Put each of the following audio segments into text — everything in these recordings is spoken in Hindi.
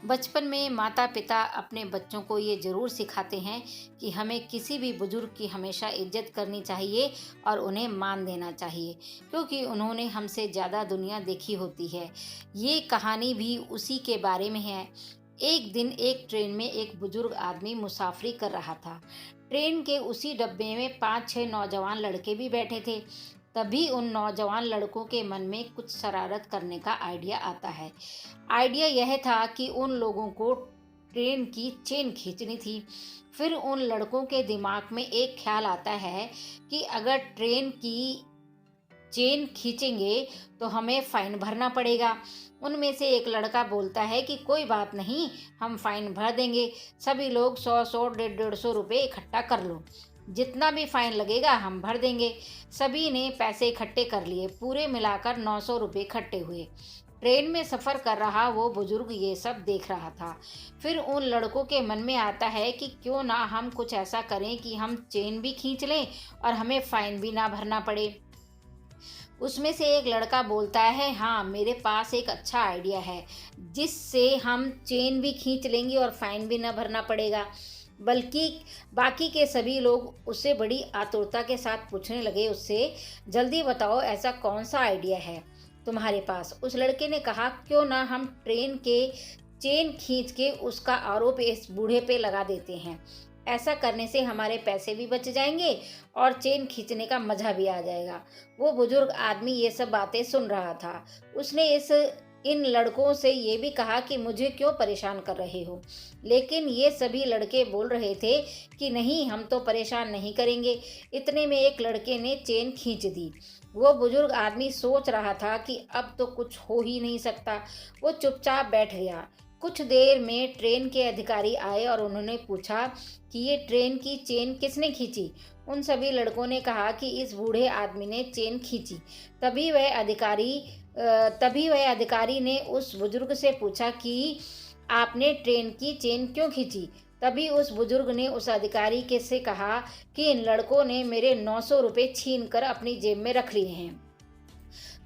बचपन में माता पिता अपने बच्चों को ये ज़रूर सिखाते हैं कि हमें किसी भी बुजुर्ग की हमेशा इज्जत करनी चाहिए और उन्हें मान देना चाहिए, क्योंकि उन्होंने हमसे ज़्यादा दुनिया देखी होती है। ये कहानी भी उसी के बारे में है। एक दिन एक ट्रेन में एक बुजुर्ग आदमी मुसाफरी कर रहा था। ट्रेन के उसी डब्बे में 5-6 नौजवान लड़के भी बैठे थे। तभी उन नौजवान लड़कों के मन में कुछ शरारत करने का आइडिया आता है। आइडिया यह था कि उन लोगों को ट्रेन की चेन खींचनी थी। फिर उन लड़कों के दिमाग में एक ख्याल आता है कि अगर ट्रेन की चेन खींचेंगे तो हमें फाइन भरना पड़ेगा। उनमें से एक लड़का बोलता है कि कोई बात नहीं, हम फाइन भर देंगे। सभी लोग 100-100, 150-150 रुपये इकट्ठा कर लो, जितना भी फाइन लगेगा हम भर देंगे। सभी ने पैसे इकट्ठे कर लिए। पूरे मिलाकर 900 रुपये इकट्ठे हुए। ट्रेन में सफ़र कर रहा वो बुजुर्ग ये सब देख रहा था। फिर उन लड़कों के मन में आता है कि क्यों ना हम कुछ ऐसा करें कि हम चेन भी खींच लें और हमें फाइन भी ना भरना पड़े। उसमें से एक लड़का बोलता है, हाँ मेरे पास एक अच्छा आइडिया है, जिससे हम चेन भी खींच लेंगे और फाइन भी ना भरना पड़ेगा। बल्कि बाकी के सभी लोग उससे बड़ी आतुरता के साथ पूछने लगे उससे, जल्दी बताओ ऐसा कौन सा आइडिया है तुम्हारे पास। उस लड़के ने कहा, क्यों ना हम ट्रेन के चेन खींच के उसका आरोप इस बूढ़े पे लगा देते हैं। ऐसा करने से हमारे पैसे भी बच जाएंगे और चेन खींचने का मजा भी आ जाएगा। वो बुजुर्ग आदमी ये सब बातें सुन रहा था। उसने इन लड़कों से ये भी कहा कि मुझे क्यों परेशान कर रहे हो, लेकिन ये सभी लड़के बोल रहे थे कि नहीं, हम तो परेशान नहीं करेंगे। इतने में एक लड़के ने चेन खींच दी। वो बुजुर्ग आदमी सोच रहा था कि अब तो कुछ हो ही नहीं सकता। वो चुपचाप बैठ गया। कुछ देर में ट्रेन के अधिकारी आए और उन्होंने पूछा कि ये ट्रेन की चेन किसने खींची। उन सभी लड़कों ने कहा कि इस बूढ़े आदमी ने चेन खींची। तभी वह अधिकारी ने उस बुजुर्ग से पूछा कि आपने ट्रेन की चेन क्यों खींची। तभी उस बुजुर्ग ने उस अधिकारी के से कहा कि इन लड़कों ने मेरे 900 रुपये छीन कर अपनी जेब में रख लिए हैं,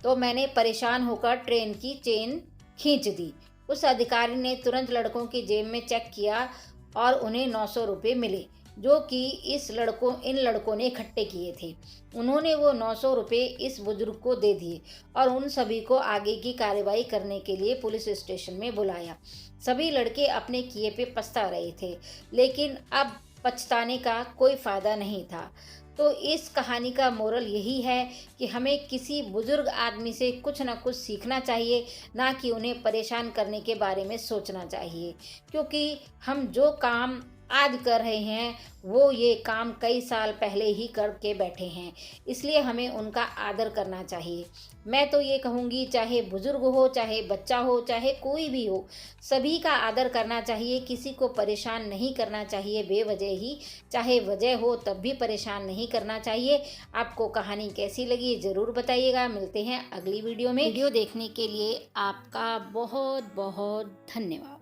तो मैंने परेशान होकर ट्रेन की चेन खींच दी। उस अधिकारी ने तुरंत लड़कों की जेब में चेक किया और उन्हें 900 रुपये मिले, जो कि इन लड़कों ने इकट्ठे किए थे। उन्होंने वो 900 रुपये इस बुजुर्ग को दे दिए और उन सभी को आगे की कार्रवाई करने के लिए पुलिस स्टेशन में बुलाया। सभी लड़के अपने किए पे पछता रहे थे, लेकिन अब पछताने का कोई फ़ायदा नहीं था। तो इस कहानी का मोरल यही है कि हमें किसी बुजुर्ग आदमी से कुछ ना कुछ सीखना चाहिए, ना कि उन्हें परेशान करने के बारे में सोचना चाहिए। क्योंकि हम जो काम आज कर रहे हैं वो ये काम कई साल पहले ही करके बैठे हैं, इसलिए हमें उनका आदर करना चाहिए। मैं तो ये कहूँगी, चाहे बुजुर्ग हो, चाहे बच्चा हो, चाहे कोई भी हो, सभी का आदर करना चाहिए। किसी को परेशान नहीं करना चाहिए बेवजह ही, चाहे वजह हो तब भी परेशान नहीं करना चाहिए। आपको कहानी कैसी लगी ज़रूर बताइएगा। मिलते हैं अगली वीडियो में। वीडियो देखने के लिए आपका बहुत बहुत धन्यवाद।